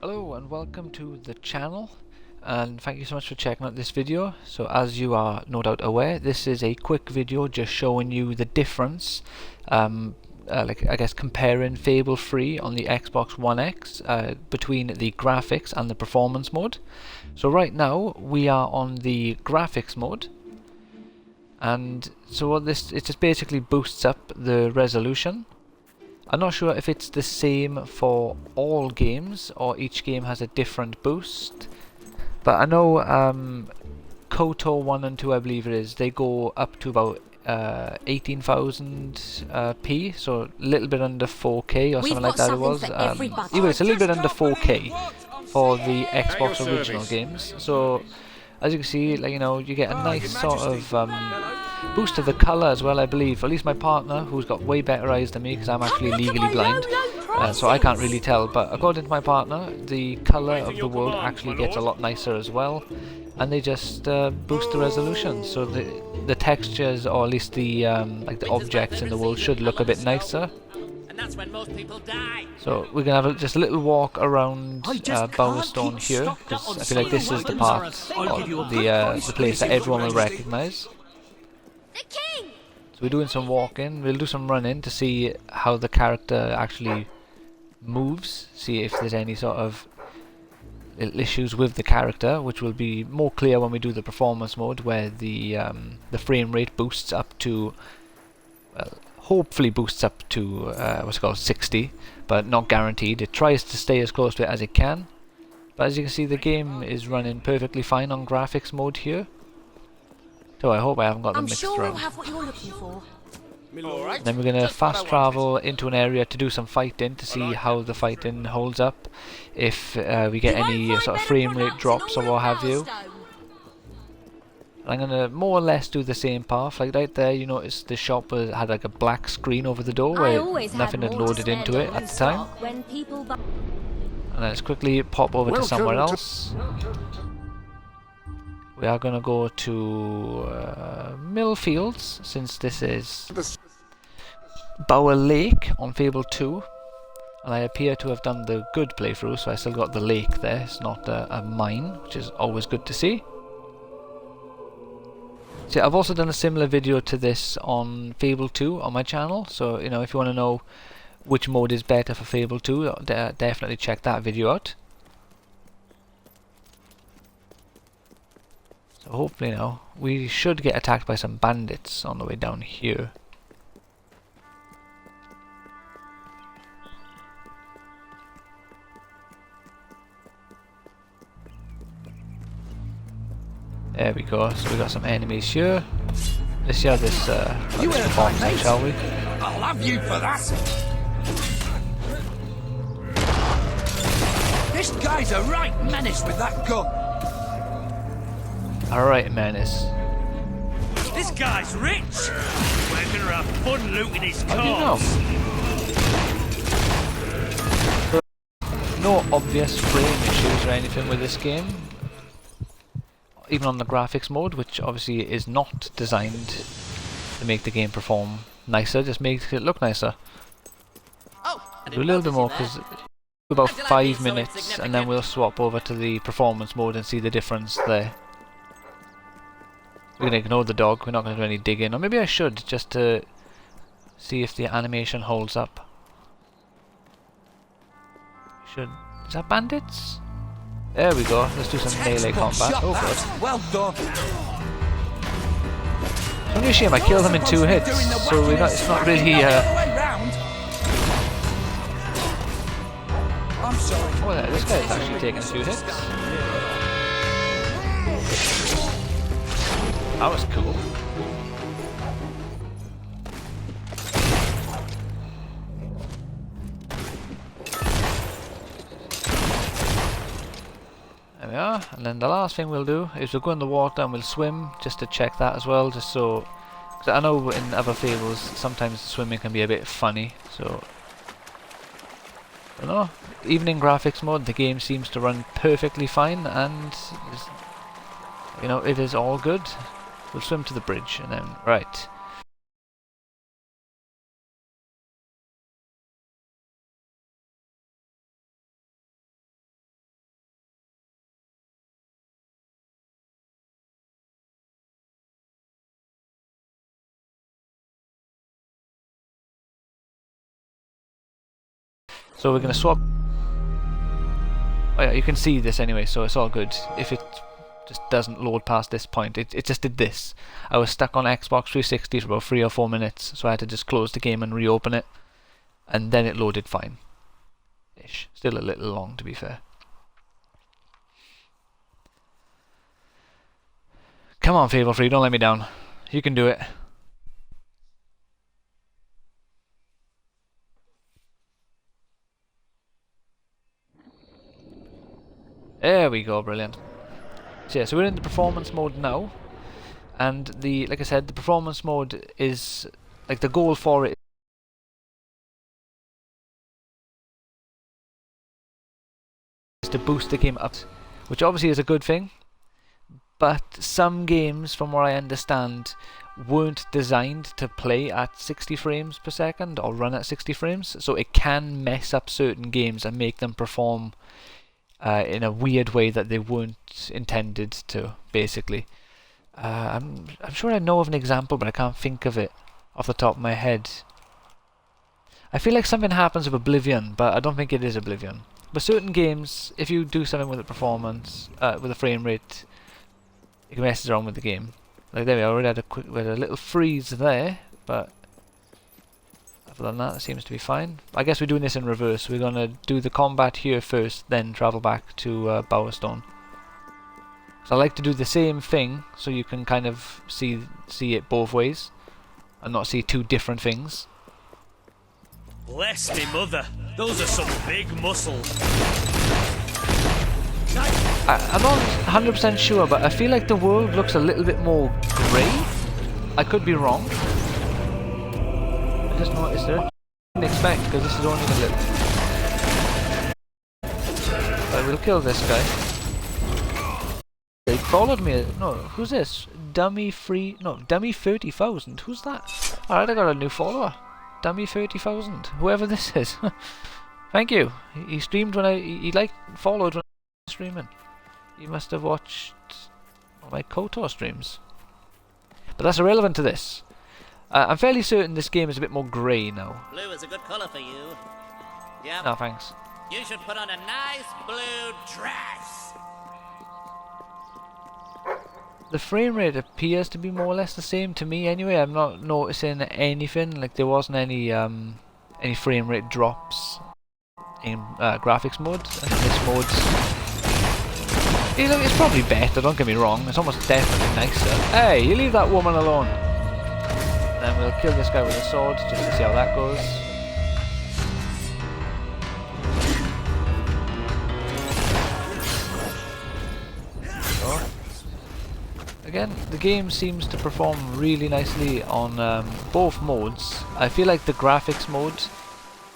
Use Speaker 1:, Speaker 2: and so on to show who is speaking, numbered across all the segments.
Speaker 1: Hello and welcome to the channel, and thank you so much for checking out this video. So as you are no doubt aware, this is a quick video just showing you the difference, like I guess comparing Fable 3 on the Xbox One X between the graphics and the performance mode. So right now we are on the graphics mode, and so what it just basically boosts up the resolution. I'm not sure if it's the same for all games or each game has a different boost, but I know KOTOR 1 and 2, I believe it is, they go up to about 18,000p, so a little bit under 4K or something like that it was. Anyway, it's a little bit under 4K for the Xbox original games. So as you can see, like, you get a nice sort of boost of the colour as well, I believe. At least my partner, who's got way better eyes than me, because I'm actually legally blind, so I can't really tell, but according to my partner, the colour of the world actually gets a lot nicer as well, and they just boost the resolution, so the textures, or at least the like the objects in the world, should look a bit nicer.
Speaker 2: That's when most people die.
Speaker 1: So we're going to have just a little walk around Bowerstone here, because I feel like this is the part, or the place that everyone will recognise. So we're doing some walking, we'll do some running to see how the character actually moves, see if there's any sort of little issues with the character, which will be more clear when we do the performance mode, where the frame rate boosts up to, well, hopefully boosts up to what's it called, 60, but not guaranteed. It tries to stay as close to it as it can, but as you can see, the game is running perfectly fine on graphics mode here. So I hope I haven't got them mixed around.
Speaker 3: We'll have what you're looking for.
Speaker 1: And then we're going to fast travel into an area to do some fighting, to see how the fighting holds up, if we get any sort of frame rate drops or what have you. I'm going to more or less do the same path. Like right there, you notice the shop had like a black screen over the door where nothing had loaded into it at the time. And let's quickly pop over to somewhere else. We are going to go to Millfields, since this is Bower Lake on Fable 2. And I appear to have done the good playthrough, so I still got the lake there. It's not a mine, which is always good to see. See, I've also done a similar video to this on Fable 2 on my channel, so if you want to know which mode is better for Fable 2, definitely check that video out. So hopefully now we should get attacked by some bandits on the way down here. There we go, so we got some enemies here. Let's see how this performs then, shall we?
Speaker 2: I'll have you for that. This guy's a right menace with that gun.
Speaker 1: Alright, menace.
Speaker 2: This guy's rich. We're gonna have fun looting his cars.
Speaker 1: No obvious frame issues or anything with this game, even on the graphics mode, which obviously is not designed to make the game perform nicer, just makes it look nicer. Do a little bit more, because about 5 minutes, and then we'll swap over to the performance mode and see the difference there. We're going to ignore the dog, we're not going to do any digging, or maybe I should, just to see if the animation holds up. Is that bandits? There we go, let's do some melee combat. Oh god.
Speaker 2: Well done.
Speaker 1: It's only a shame I killed him in 2 hits, so it's not really
Speaker 2: I'm sorry.
Speaker 1: Oh, yeah, this guy's actually taking a few hits. That was cool. There we are, and then the last thing we'll do is we'll go in the water and we'll swim, just to check that as well, just so, because I know in other Fables sometimes swimming can be a bit funny, so I don't know. Even in graphics mode, the game seems to run perfectly fine, and it is all good. We'll swim to the bridge, and then right. So we're going to swap. Oh yeah, you can see this anyway, so it's all good. If it just doesn't load past this point, it just did this. I was stuck on Xbox 360 for about 3 or 4 minutes, so I had to just close the game and reopen it, and then it loaded fine. Ish. Still a little long, to be fair. Come on, Fable Free, don't let me down. You can do it. There we go, brilliant. So yeah, so we're in the performance mode now, and like I said, the performance mode is like the goal for it is to boost the game up, which obviously is a good thing. But some games, from what I understand, weren't designed to play at 60 frames per second or run at 60 frames, so it can mess up certain games and make them perform in a weird way that they weren't intended to, basically. I'm sure I know of an example, but I can't think of it off the top of my head. I feel like something happens with Oblivion, but I don't think it is Oblivion. But certain games, if you do something with the performance, with the frame rate, it messes around with the game. Like there we already had we had a little freeze there, but other than that, it seems to be fine. I guess we're doing this in reverse. We're gonna do the combat here first, then travel back to Bowerstone. So I like to do the same thing, so you can kind of see it both ways, and not see two different things.
Speaker 2: Bless me mother, those are some big muscles.
Speaker 1: I'm not 100% sure, but I feel like the world looks a little bit more grey. I could be wrong. I just noticed it. I didn't expect, because this is only a little. But we'll kill this guy. They followed me. No, who's this? Dummy 30,000. Who's that? Alright, I got a new follower. Dummy 30,000. Whoever this is. Thank you. He streamed when he followed when I was streaming. You must have watched my KOTOR streams. But that's irrelevant to this. I'm fairly certain this game is a bit more grey now.
Speaker 3: Blue is a good colour for you. Yep.
Speaker 1: No, thanks.
Speaker 3: You should put on a nice blue dress.
Speaker 1: The frame rate appears to be more or less the same to me anyway. I'm not noticing anything. Like there wasn't any frame rate drops in graphics mode. And this mode's... It's probably better, don't get me wrong. It's almost definitely nicer. Hey, you leave that woman alone. Then we'll kill this guy with a sword, just to see how that goes. So. Again, the game seems to perform really nicely on both modes. I feel like the graphics mode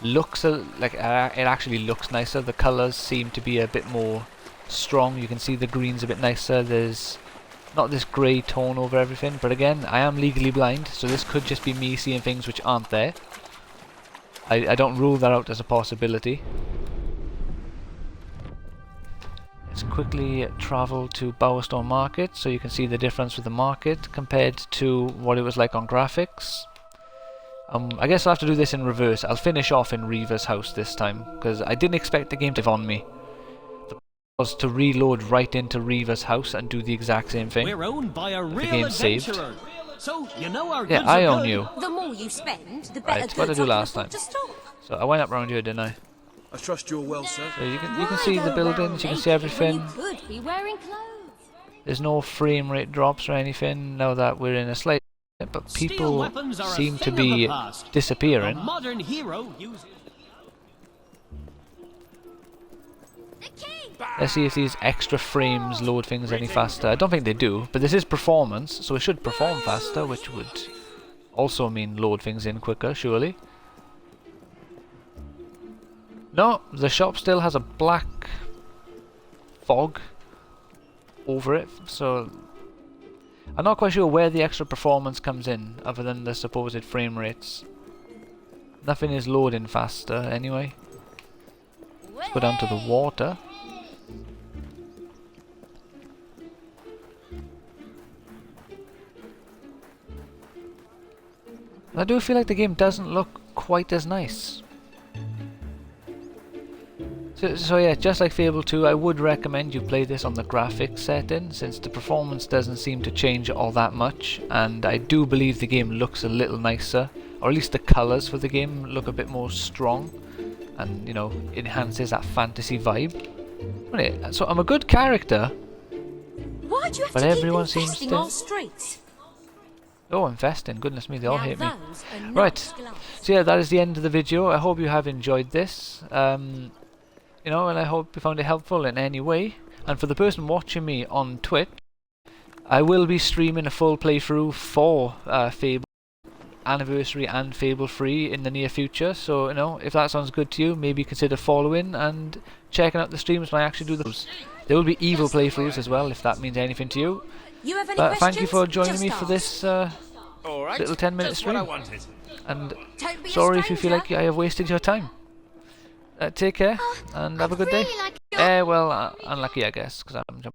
Speaker 1: looks it actually looks nicer. The colours seem to be a bit more strong. You can see the green's a bit nicer. There's not this grey tone over everything, but again, I am legally blind, so this could just be me seeing things which aren't there. I don't rule that out as a possibility. Let's quickly travel to Bowerstone Market so you can see the difference with the market compared to what it was like on graphics. I guess I'll have to do this in reverse. I'll finish off in Reaver's house this time, because I didn't expect the game to have on me. Was to reload right into Reaver's house and do the exact same thing.
Speaker 4: We're owned by a real
Speaker 1: the game saved.
Speaker 4: So you know our
Speaker 1: Yeah, I own you.
Speaker 5: The more you spend, the better
Speaker 1: Right, what did I do last time?
Speaker 5: to stock.
Speaker 1: So I went up around here, didn't I?
Speaker 6: I trust you're well, sir.
Speaker 1: So you can see the buildings, you can see everything.
Speaker 5: You could be wearing clothes.
Speaker 1: There's no frame rate drops or anything now that we're in a slight, but people seem to be disappearing.
Speaker 4: A modern hero uses...
Speaker 1: Let's see if these extra frames load things any faster. I don't think they do, but this is performance, so it should perform faster, which would also mean load things in quicker, surely. No, the shop still has a black fog over it, so I'm not quite sure where the extra performance comes in, other than the supposed frame rates. Nothing is loading faster anyway. Let's go down to the water. I do feel like the game doesn't look quite as nice. So yeah, just like Fable 2, I would recommend you play this on the graphics setting, since the performance doesn't seem to change all that much, and I do believe the game looks a little nicer, or at least the colours for the game look a bit more strong, and you know, enhances that fantasy vibe. Right, so I'm a good character,
Speaker 5: Why do you have
Speaker 1: but
Speaker 5: to
Speaker 1: everyone
Speaker 5: keep
Speaker 1: seems
Speaker 5: infesting
Speaker 1: to...
Speaker 5: our streets?
Speaker 1: Oh, infesting, goodness me, they all
Speaker 5: Now
Speaker 1: hate me.
Speaker 5: those are not
Speaker 1: Right,
Speaker 5: gloves.
Speaker 1: so yeah, that is the end of the video. I hope you have enjoyed this. You know, and I hope you found it helpful in any way. And for the person watching me on Twitch, I will be streaming a full playthrough for Fable Anniversary and Fable 3 in the near future. So, you know, if that sounds good to you, maybe consider following and checking out the streams when I actually do those. There will be evil playthroughs as well, if that means anything to you.
Speaker 5: You have any
Speaker 1: But
Speaker 5: questions?
Speaker 1: thank you for joining
Speaker 5: Just
Speaker 1: me for
Speaker 5: ask.
Speaker 1: this
Speaker 2: All right.
Speaker 1: little 10-minute
Speaker 2: Just what I
Speaker 1: stream.
Speaker 2: wanted.
Speaker 1: And
Speaker 5: Don't be a
Speaker 1: sorry if you feel
Speaker 5: stranger.
Speaker 1: like I have wasted your time. Take care and have a good day.
Speaker 5: Really like your-
Speaker 1: Well, unlucky I guess, because I'm jumping.